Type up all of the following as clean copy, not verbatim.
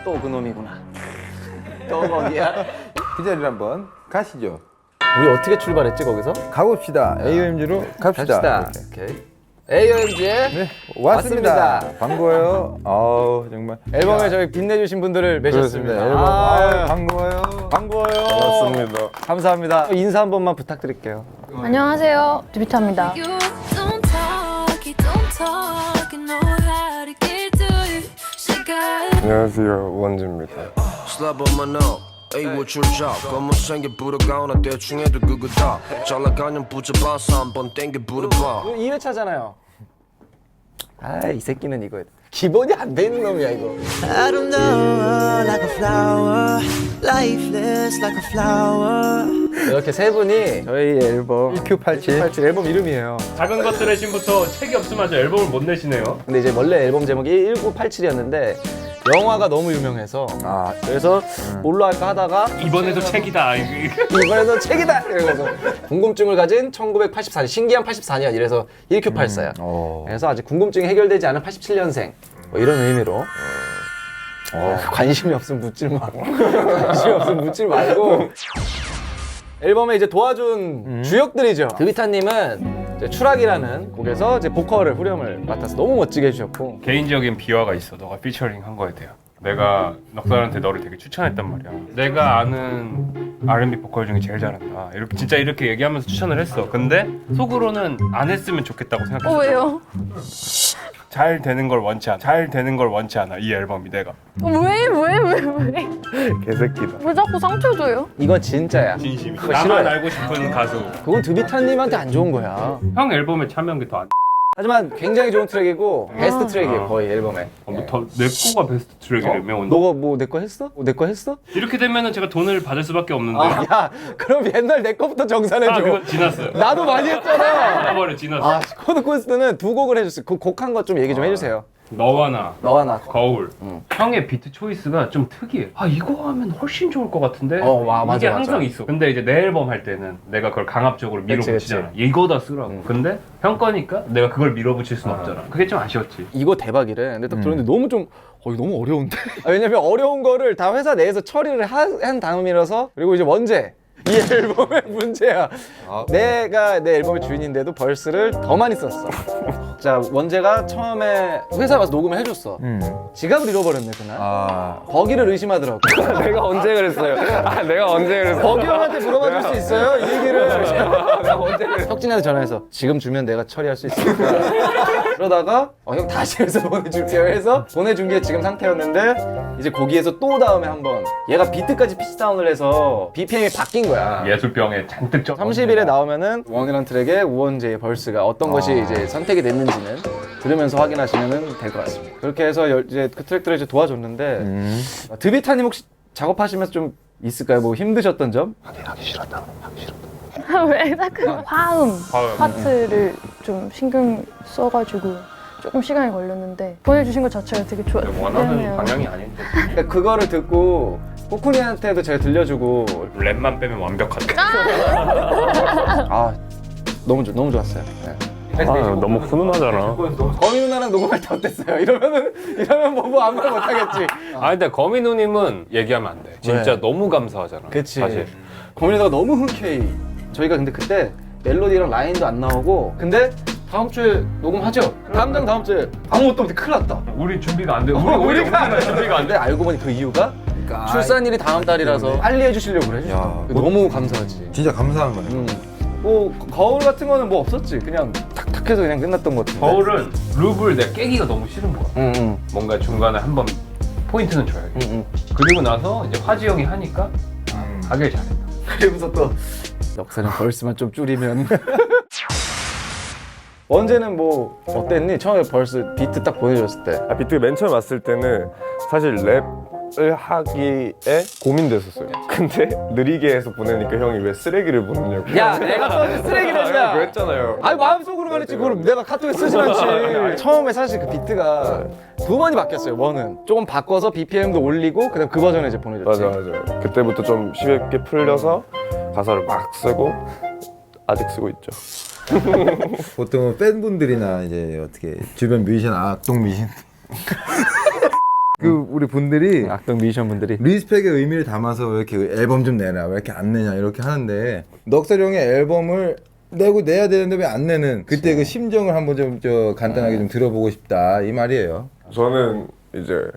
또 그놈이구나. 또 거기야. 그 자리를 한번 가시죠. 우리 어떻게 출발했지 거기서? 가봅시다. AOMG로 갑시다. 오케이. AOMG의 네, 왔습니다. 반가워요. 아우 정말 앨범에 저희 빛내주신 분들을 그렇습니다. 맺었습니다. 앨범 아, 반가워요. 반가워요. 반갑습니다. 감사합니다. 인사 한 번만 부탁드릴게요. 안녕하세요. 듀비타입니다. You don't talk, you don't talk, you know how to get to it. 시간 안녕하세요, 우원재입니다. Slap on my nose. 에이 what your job 검은색에 부르가오나 대충 해도 그거다 잘 나가면 붙잡아서 한번 땡겨 부려봐 2회차잖아요. 아, 이 새끼는 이거 기본이 안 돼 있는 놈이야 이거. I don't know, like a flower, lifeless like a flower. 이렇게 세 분이 저희 앨범 1Q87 앨범 이름이에요. 작은 것들의 신부터 책이 없으면 아주 앨범을 못 내시네요. 근데 이제 원래 앨범 제목이 1987이었는데 영화가 너무 유명해서 그래서 뭘로 할까 하다가 이번에도 책이다. 이번에도 책이다! 이러면서 궁금증을 가진 1984년, 신기한 84년 이래서 1Q84야. 그래서 아직 궁금증이 해결되지 않은 87년생 뭐 이런 의미로 관심이 없으면 묻지 마. 관심이 없으면 묻지 말고 앨범에 이제 도와준 주역들이죠. 드비타님은 이제 추락이라는 곡에서 이제 보컬을 후렴을 맡아서 너무 멋지게 해주셨고 개인적인 비화가 있어. 너가 피처링 한 거에 대한. 내가 넉살한테 너를 되게 추천했단 말이야. 내가 아는 R&B 보컬 중에 제일 잘한다. 이렇게 진짜 이렇게 얘기하면서 추천을 했어. 근데 속으로는 안 했으면 좋겠다고 생각했어. 왜요? 잘 되는 걸 원치 않아. 잘 되는 걸 원치 않아. 이 앨범이 내가. 왜? 개새끼다. 왜 자꾸 상처 줘요? 이건 진짜야. 진심이. 그거 나만 싫어요. 알고 싶은 가수. 그건 드비타님한테 안 좋은 거야. 형 앨범에 참여한 게 더 안. 하지만 굉장히 좋은 트랙이고 베스트 트랙이에요 거의 앨범에. 내 거가 베스트 트랙이라며 오늘. 너가 뭐 내 거 했어? 내 거 했어? 이렇게 되면은 제가 돈을 받을 수밖에 없는데. 야 그럼 옛날 내 거부터 정산해줘. 그거 지났어요. 나도 많이 했잖아. 지나버려 지났어. 아 코드 퀘스트는 두 곡을 해줬어요. 그 곡 한 거 좀 얘기 좀 해주세요. 너와 나. 너와 나. 거울. 형의 비트 초이스가 좀 특이해. 아 이거 하면 훨씬 좋을 것 같은데. 맞아, 이게 맞아. 항상 있어. 근데 이제 내 앨범 할 때는 내가 그걸 강압적으로 그치, 밀어붙이잖아. 이거다 쓰라고. 근데 형 거니까 내가 그걸 밀어붙일 순 없잖아. 그게 좀 아쉬웠지. 이거 대박이래. 근데 딱 들었는데 너무 좀 이거 너무 어려운데? 왜냐면 어려운 거를 다 회사 내에서 처리를 한 다음이라서 그리고 이제 원제 이 앨범의 문제야. 내가 내 앨범의 주인인데도 벌스를 더 많이 썼어. 자 원제가 처음에 회사에 와서 녹음을 해줬어. 지갑을 잃어버렸네 그날. 버기를 의심하더라고. 내가 언제 그랬어요? 내가 언제 그랬어? 버기 형한테 물어봐 줄 수 있어요? 이 얘기를. 내가 언제 혁진한테 전화해서 지금 주면 내가 처리할 수 있으니까. 그러다가 형 다시 해서 보내줄게요 해서 보내준 게 지금 상태였는데 이제 거기에서 또 다음에 한번 얘가 비트까지 피치다운을 해서 BPM이 바뀐 거야. 예술병에 잔뜩 적. 30일에 나오면은 원이란 트랙에 우원재의 벌스가 어떤 것이 이제 선택이 됐는지는 들으면서 확인하시면 될 것 같습니다. 그렇게 해서 이제 그 트랙들을 이제 도와줬는데 드비타님 혹시 작업하시면서 좀 있을까요? 뭐 힘드셨던 점? 왜 자꾸 화음 파트를 좀 신경 써가지고 조금 시간이 걸렸는데 보내주신 것 자체가 되게 원하는 좋았네요. 방향이 아닌데. 그러니까 그거를 듣고 코쿠니한테도 제가 들려주고 랩만 빼면 완벽하다. 아 너무 좋았어요. 네. 너무 훈훈하잖아. 거미 누나랑 녹음할 때 어땠어요? 이러면 뭐 아무 말 못하겠지. 근데 거미 누님은 얘기하면 안 돼. 진짜 너무 감사하잖아. 그치. 사실. 거미 누나가 너무 흔쾌히 저희가 근데 그때 멜로디랑 라인도 안 나오고 근데 다음 주에 녹음하죠? 다음 주에 아무것도 없는데 큰일 났다. 우리 준비가 안 돼. 우리가 준비가 안 돼. 알고 보니 그 이유가 출산일이 다음 달이라서 빨리 해주시려고 그래. 너무 감사하지. 진짜 감사한 거예요. 뭐 거울 같은 거는 뭐 없었지. 그냥 탁탁해서 그냥 끝났던 것 같은데. 거울은 룹을 내가 깨기가 너무 싫은 거야. 뭔가 중간에 한번 포인트는 줘야겠다. 그리고 나서 이제 화지 형이 하니까 가길 잘했다. 그리고서 또 넉살은 벌스만 좀 줄이면. 원재는 뭐 어땠니? 처음에 벌스 비트 딱 보내줬을 때. 비트 맨 처음 왔을 때는 사실 랩을 하기에 고민됐었어요. 근데 느리게 해서 보내니까 형이 왜 쓰레기를 보내냐고. 야 내가 써준 쓰레기랬냐? 그랬잖아요. 아니 마음속으로만 했지 그걸 내가 카톡에 쓰진 않지. 처음에 사실 그 비트가 두 번이 바뀌었어요. 원은 조금 바꿔서 BPM도 올리고 그다음 그 버전에 이제 보내줬지. 맞아. 그때부터 좀 쉽게 풀려서 가사를 막 쓰고 아직 쓰고 있죠. 보통 팬분들이나 이제 어떻게 주변 뮤지션, 악동 뮤지션 그 우리 분들이 악동 뮤지션 분들이 리스펙의 의미를 담아서 왜 이렇게 앨범 좀 내라, 왜 이렇게 안 내냐 이렇게 하는데 넉살 형의 앨범을 내야 되는데 왜 안 내는 그때 그 심정을 한번 좀 간단하게 좀 들어보고 싶다 이 말이에요. 저는 이제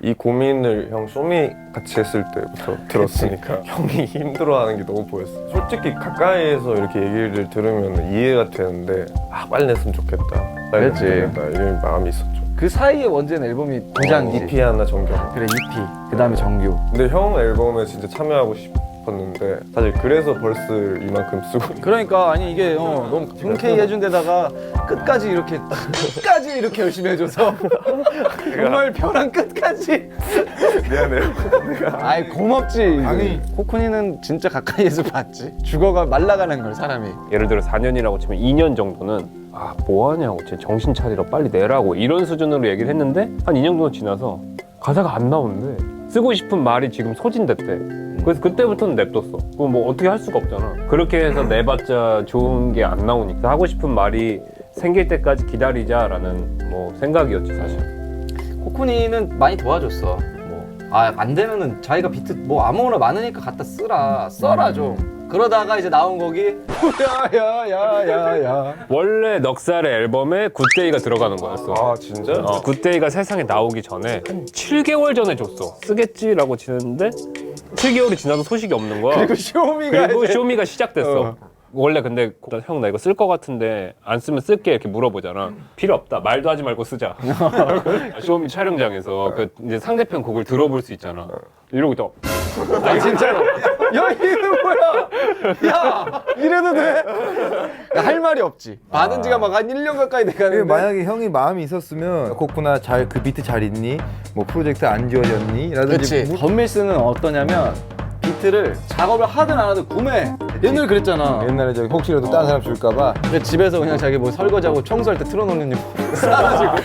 이 고민을 형 쇼미 같이 했을 때부터 들었으니까 형이 힘들어하는 게 너무 보였어요. 솔직히 가까이에서 이렇게 얘기를 들으면 이해가 되는데 빨리 냈으면 좋겠다, 빨리 그랬지. 냈으면 좋겠다 이런 마음이 있었죠. 그 사이에 원제는 앨범이 두 장이지. EP 하나 정규. 그래 EP. 그 다음에 정규. 근데 형 앨범에 진짜 참여하고 싶었는데 사실 그래서 벌스를 이만큼 쓰고 그러니까 아니 이게 너무 흔쾌히 해준 데다가 끝까지 이렇게 열심히 해줘서 정말 벼랑 끝까지. 미안해요. 아이 고맙지. 아니. 코코니는 진짜 가까이에서 봤지. 죽어가 말라가는 걸 사람이. 예를 들어 4년이라고 치면 2년 정도는 뭐하냐고 진짜 정신 차리라 빨리 내라고 이런 수준으로 얘기를 했는데 한 2년 정도 지나서 가사가 안 나오는데 쓰고 싶은 말이 지금 소진됐대. 그래서 그때부터는 냅뒀어. 그럼 뭐 어떻게 할 수가 없잖아. 그렇게 해서 내봤자 좋은 게 안 나오니까 하고 싶은 말이 생길 때까지 기다리자라는 뭐 생각이었지 사실. 코코니는 많이 도와줬어. 안 되면은 자기가 비트 뭐 아무거나 많으니까 갖다 써라 좀. 그러다가 이제 나온 곡이 야야야야야. 원래 넉살의 앨범에 굿데이가 들어가는 거였어. 진짜? 굿데이가 세상에 나오기 전에 한 7개월 전에 줬어. 쓰겠지라고 지냈는데 7개월이 지나도 소식이 없는 거야. 그리고 쇼미가 그리고 이제 쇼미가 시작됐어. 원래 근데 형 나 이거 쓸 거 같은데 안 쓰면 쓸게 이렇게 물어보잖아. 필요 없다. 말도 하지 말고 쓰자. 쇼미 촬영장에서 그 이제 상대편 곡을 들어볼 수 있잖아. 이러고 있다. 아니 진짜로. 야 이거 뭐야? 야 이래도 돼? 할 말이 없지. 받은 지가 막 한 1년 가까이 돼가는데. 만약에 형이 마음이 있었으면 코코나 그 비트 잘 있니? 뭐 프로젝트 안 지워졌니? 라든지 그렇지. 덤밀스는 어떠냐면 비트를 작업을 하든 안 하든 구매. 옛날에 그랬잖아. 옛날에 저기 혹시라도 다른 사람 줄까봐 근데 집에서 그냥 자기 뭐 설거지하고 청소할 때 틀어놓는 싸가지고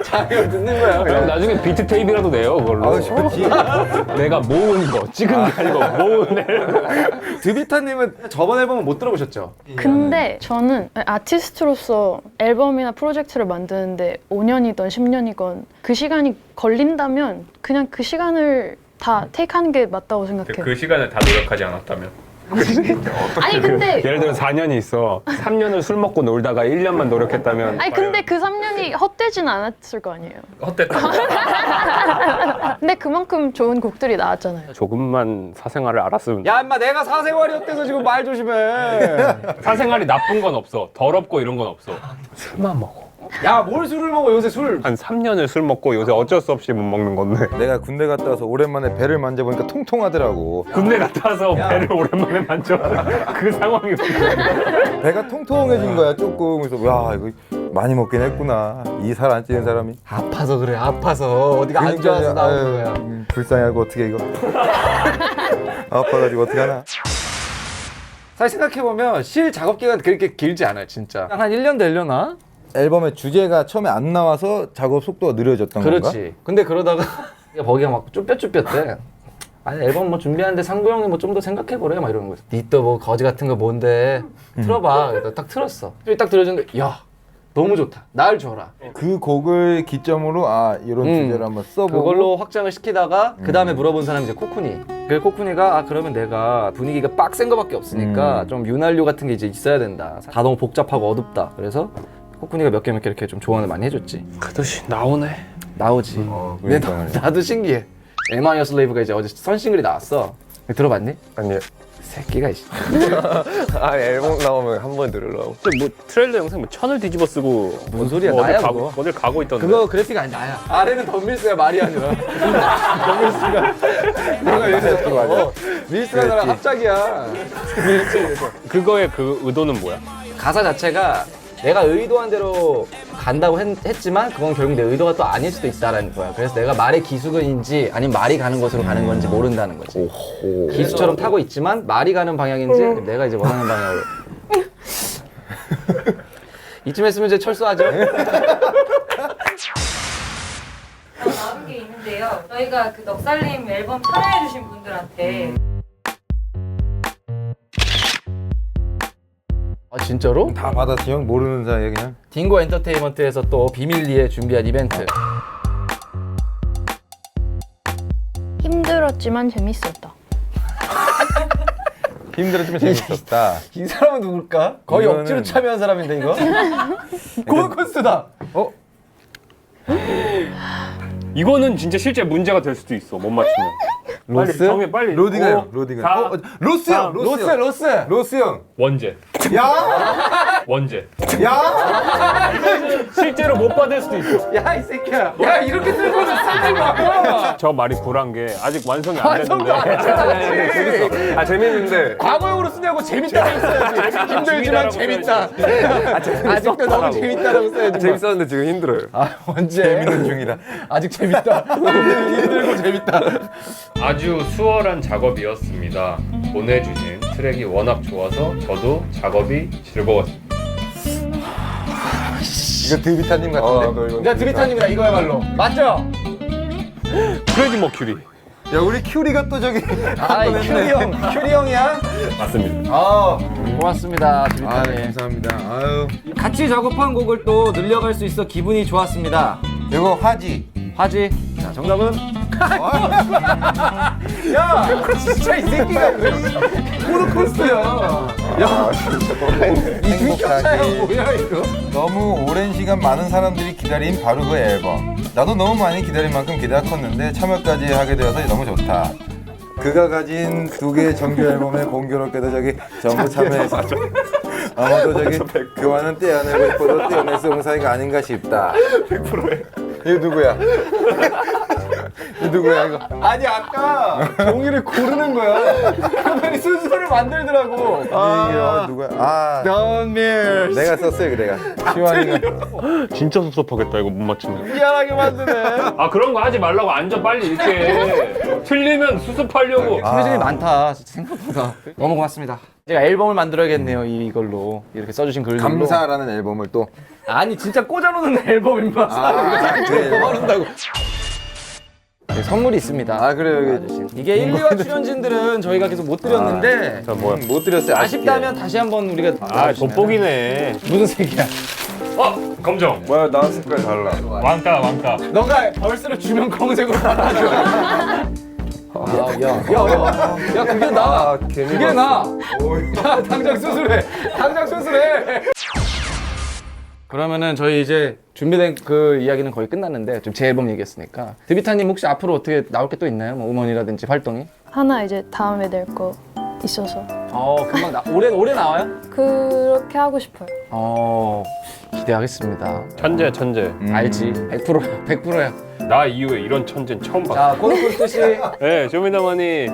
자기가 듣는 거야. 그럼 그냥. 나중에 비트 테이프라도 내요 그걸로. 좋지. 내가 모은 거 찍은 게 아니고 모은 앨범. 드비타님은 저번 앨범은 못 들어보셨죠? 근데 저는 아티스트로서 앨범이나 프로젝트를 만드는데 5년이건 10년이건 그 시간이 걸린다면 그냥 그 시간을 다 테이크하는 게 맞다고 생각해요. 그 시간을 다 노력하지 않았다면? 아니 근데 예를 들어 4년이 있어. 3년을 술 먹고 놀다가 1년만 노력했다면. 아니 근데 그 3년이 헛되진 않았을 거 아니에요. 헛됐다. 근데 그만큼 좋은 곡들이 나왔잖아요. 조금만 사생활을 알았으면. 야 인마 내가 사생활이었대서 지금 말 조심해. 사생활이 나쁜 건 없어. 더럽고 이런 건 없어. 술만 먹어. 야 뭘 술을 먹어 요새 술. 한 3년을 술 먹고 요새 어쩔 수 없이 못 먹는 건데. 내가 군대 갔다 와서 오랜만에 배를 만져보니까 통통하더라고. 군대 갔다 와서 배를 오랜만에 만져. 그 상황이 배가 통통해진 거야 조금. 그래서 야 이거 많이 먹긴 했구나. 이 살 안 찌는 사람이. 아파서 그래 아파서 어디가 안 좋아서 나오는 거야. 불쌍하고 어떻게 이거. 아파가지고 어떡하나. 사실 생각해보면 실 작업 기간 그렇게 길지 않아요 진짜. 한 1년 되려나? 앨범의 주제가 처음에 안 나와서 작업 속도가 느려졌던 건가? 그렇지. 근데 그러다가 거기가 막 쭈뼛쭈뼛대. 아니 앨범 뭐 준비하는데 상구 형이 뭐 좀 더 생각해보래 막 이러는 거야. 니 또 뭐 거지 같은 거 뭔데 틀어봐. 그래서 딱 틀었어. 딱 들어줬는데 야 너무 좋다. 날 줘라. 그 곡을 기점으로 이런 주제를 한번 써보고 그걸로 확장을 시키다가 그 다음에 물어본 사람이 이제 코쿠니. 그래서 코쿠니가 그러면 내가 분위기가 빡센 거밖에 없으니까 좀 윤활유 같은 게 이제 있어야 된다. 다 너무 복잡하고 어둡다. 그래서 코쿠니가 몇 개 이렇게 좀 조언을 많이 해줬지. 그것이 나오네. 나오지. 근데 그러니까. 나도 신기해. 에마이어 슬레이브가 이제 어제 선싱글이 나왔어. 들어봤니? 아니 새끼가 있어. 앨범 나오면 한 번 들으려고. 뭐 트레일러 영상 뭐 천을 뒤집어 쓰고 무슨 소리야, 뭐 나야, 어딜 그거. 어딜 가고 있던데. 그거 그래픽 아니 나야. 아래는 덤밀스야 말이 아니라. 덤밀스가 내가 여기서 밀스가 나랑 합작이야. 그거의 그 의도는 뭐야? 가사 자체가 내가 의도한 대로 간다고 했지만 그건 결국 내 의도가 또 아닐 수도 있다라는 거야. 그래서 내가 말의 기수인지 아니면 말이 가는 곳으로 가는 건지 모른다는 거지. 기수처럼 타고 있지만 말이 가는 방향인지 내가 이제 원하는 방향으로. 이쯤 했으면 이제 철수하죠. 나온 게 있는데요. 저희가 그 넉살님 앨범 참여해주신 분들한테 아 진짜로? 다 받았지 형 모르는 사이에 그냥. 딩고 엔터테인먼트에서 또 비밀리에 준비한 이벤트. 힘들었지만 재밌었다. 힘들었지만 재밌었다. 이 사람은 누굴까? 거의 이거는- 억지로 참여한 사람인데 이거? 고콘스다. 이거는 진짜 실제 문제가 될 수도 있어. 못 맞추면. 로스? 빨리 정해 빨리. 로디가요. 오, 로디가. 사, 로스 형. 로스 형. 로스. 로스 형. 원제. 야! 원제. 야! 실제로 못 받을 수도 있어. 야 이 새끼야. 야 이렇게 들고서 쓰지 마. 저 말이 불한 게 아직 완성이 안 완성도 됐는데. 안 재밌어. 아 재밌는데 과거형으로 쓰냐고 재밌다고 써야지. 힘들지만 재밌다. 아직도 너무 재밌다라고 써야지. 재밌었는데 지금 힘들어요. 아 언제? 재밌는 중이다. 아직 재밌다. 힘들고 재밌다. 아주 수월한 작업이었습니다. 보내주신 트랙이 워낙 좋아서 저도 작업이 즐거웠습니다. 이거 드비타님 같은데? 너 이거 나 드리타님이다 이거야말로. 맞죠? 프레디 머큐리. 야 우리 큐리가 또 저기 아 큐리 형. 큐리 형이야? 맞습니다. 아 고맙습니다 아 드리타님. 감사합니다. 아유 같이 작업한 곡을 또 늘려갈 수 있어 기분이 좋았습니다. 이거 화지. 화지. 자 정답은. 야 진짜 이 새끼가 왜 호로코스트야. 야 이 승격차야 뭐야 이거. 너무 오랜 시간 많은 사람들이 기다린 바로 그 앨범. 나도 너무 많이 기다린 만큼 기대가 컸는데 참여까지 하게 되어서 너무 좋다. 그가 가진 2개의 정규 앨범에 공교롭게도 저기 전부 참여해서 아마도 저기 그와는 떼어내고 싶어도 떼어낼 수 없는 사이가 아닌가 싶다. 100%야. 이거 누구야? 이거 누구야 이거? 아니 아까 종이를 고르는 거야. 그러더니 순서를 만들더라고. 이게 누구야? 아 Don't miss. 내가 썼어요 내가. 시완이가. 진짜 섭섭하겠다 이거 못 맞추면. 미안하게 만드네. 아 그런 거 하지 말라고 앉아 빨리 이렇게. 틀리면 수습하려고. 표정이 많다 진짜 생각보다. 너무 고맙습니다. 제가 앨범을 만들어야겠네요 이걸로 이렇게 써주신 글들로. 감사라는 앨범을 또. 아니 진짜 꽂아놓는 앨범 임마. 꽂아놓는다고. 네, 선물이 있습니다. 아 그래요 여기. 이게 1, 2화 출연진들은 저희가 계속 못 드렸는데 자 뭐야? 못 드렸어요. 아쉽다면 다시 한번 우리가 아 돋보기네. 무슨 색이야? 검정. 뭐야 나 색깔 달라. 왕따. 너가 벌스를 주면 검은색으로 받아줘. 야 그게 나. 그게 나. 야 당장 수술해. 당장 수술해. 그러면은 저희 이제 준비된 그 이야기는 거의 끝났는데 좀 제 앨범 얘기했으니까 드비타님 혹시 앞으로 어떻게 나올 게 또 있나요? 뭐 음원이라든지 활동이? 하나 이제 다음에 낼 거 있어서 금방 올해 나와요? 그렇게 하고 싶어요. 기대하겠습니다. 천재. 알지. 100%야. 나 이후에 이런 천재는 처음 봤어. 자 고노코스 뜻이 네, 쇼미더머니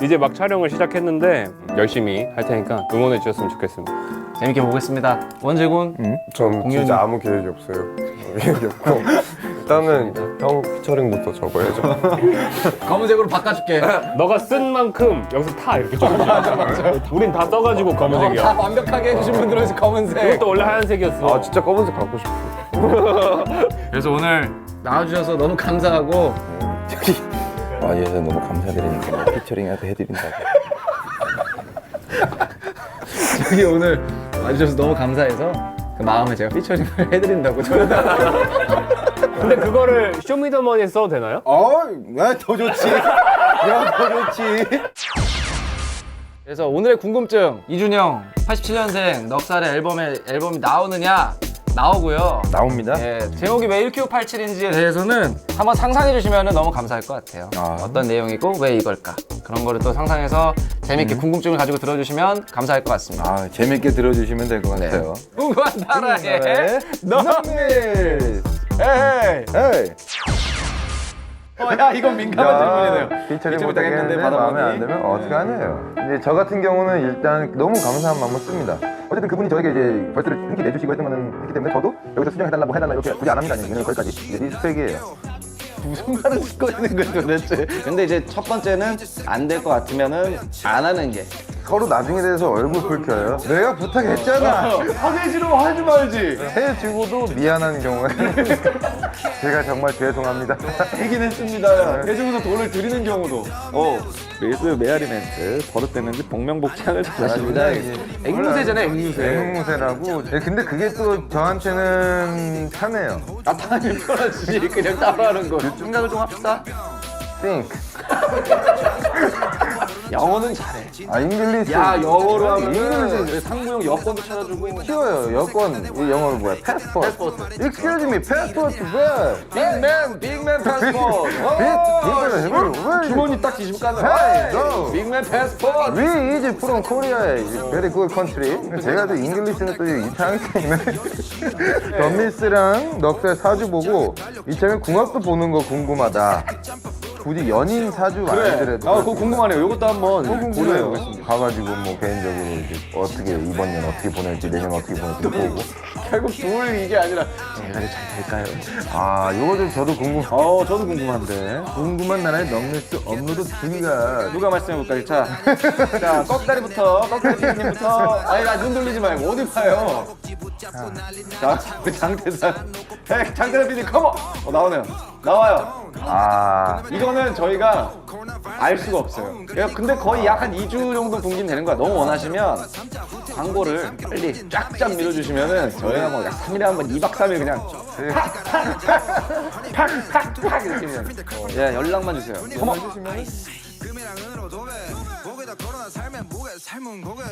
이제 막 촬영을 시작했는데 열심히 할 테니까 응원해 주셨으면 좋겠습니다. 재밌게 보겠습니다. 원재군. 전 진짜 아무 계획이 없어요. 계획이 없고 일단은 형 피처링부터 적어야죠. 검은색으로 바꿔줄게. 너가 쓴 만큼 여기서 타 이렇게 좀. 우린 다 써가지고 다 검은색이야. 완벽하게 해주신 분들은 검은색. 이것도 원래 하얀색이었어. 아 진짜 검은색 갖고 싶어. 그래서 오늘 나와주셔서 너무 감사하고 와주셔서 너무 감사드리니까 피처링이라도 해드린다고. 저기 오늘 와주셔서 너무 감사해서 그 마음에 제가 피처링을 해드린다고 근데 그거를 쇼미더머니에 써도 되나요? 더 좋지. 야, 더 좋지. 그래서 오늘의 궁금증 이준영 87년생 넉살의 앨범이 나오느냐 나오고요. 나옵니다. 네, 제목이 왜 1987인지에 대해서는 한번 상상해 주시면 너무 감사할 것 같아요. 어떤 내용이고 왜 이걸까 그런 거를 또 상상해서 재밌게 궁금증을 가지고 들어주시면 감사할 것 같습니다. 아, 재밌게 들어주시면 될 것 네. 같아요. 무궁한 나라의 너미스. 에이 에이. 야 이건 민감한 질문이네요. 피처링 잊지 못하겠는데 못하겠는데 마음에 안 받아보니? 들면 어떡하네요. 이제 저 같은 경우는 일단 너무 감사한 마음을 씁니다. 어쨌든 그분이 저에게 이제 벌스를 흔쾌히 내주시고 했던 거는 했기 때문에 저도 여기서 수정해달라 뭐 해달라 이렇게 굳이 안 합니다. 그냥 거기까지 이제 리스펙이에요. 무슨 말을 듣고 있는 거야 도대체. 근데 이제 첫 번째는 안 될 것 같으면은 안 하는 게. 서로 나중에 대해서 얼굴 붉혀요. 내가 부탁했잖아. 하대지로 하지 말지. 해주고도 미안한 경우가 제가 정말 죄송합니다. 되긴 했습니다. 해주고서 돈을 드리는 경우도. 레이스 메아리 멘트 버릇됐는지 복명복창을 잘하십니다. 앵무새잖아요 앵무새. 앵무새라고. 근데 그게 또 저한테는 편해요. 당연히 편하지. 그냥 따라하는 거. 생각을 좀 합시다. think. 영어는 잘해. 아 잉글리시. 야 영어로 잉글리시 하면 상무형 여권도 찾아주고. 쉬워요. 여권 이 영어로 뭐야? 패스포트. Excuse me, passport where? 빅맨 패스포트. 주머니 딱 뒤집어 까는. Hey, go. 빅맨 패스포트. We is from Korea, very good country. 제가 또 잉글리시는 또 이창에 있는 덤미스랑 넉살 사주 보고 이창에 궁합도 보는 거 궁금하다. 굳이 연인 사주 아니더라도 아 그거 궁금하네요. 이것도 한번 고려해 보네요. 보겠습니다. 가가지고 뭐 개인적으로 이제 어떻게 이번 년 어떻게 보낼지 내년 어떻게 보낼지 보고. 결국 둘 이게 아니라 제가 잘 될까요? 아 이거도 저도 저도 궁금한데. 궁금한 나라의 넉리스 업로드 중이가 누가 말씀해 볼까요? 자, 꺽다리부터, 꺽다리 PD님부터. 아니, 나 눈 돌리지 말고, 어디 봐요? 자, 장태산. 장태산 PD, 컴온! 나오네요. 나와요. 아 이거는 저희가 알 수가 없어요. 근데 거의 약 한 2주 정도 분기면 되는 거야. 너무 원하시면 광고를 빨리 쫙쫙 밀어주시면은 저희가 뭐 약 3일에 한 번 2박 3일 그냥 팍팍팍 이렇게 그냥 예, 연락만 주세요. 컴온! 금이랑으로 도배 고개다 걸어나 살면 무게 삶은 고개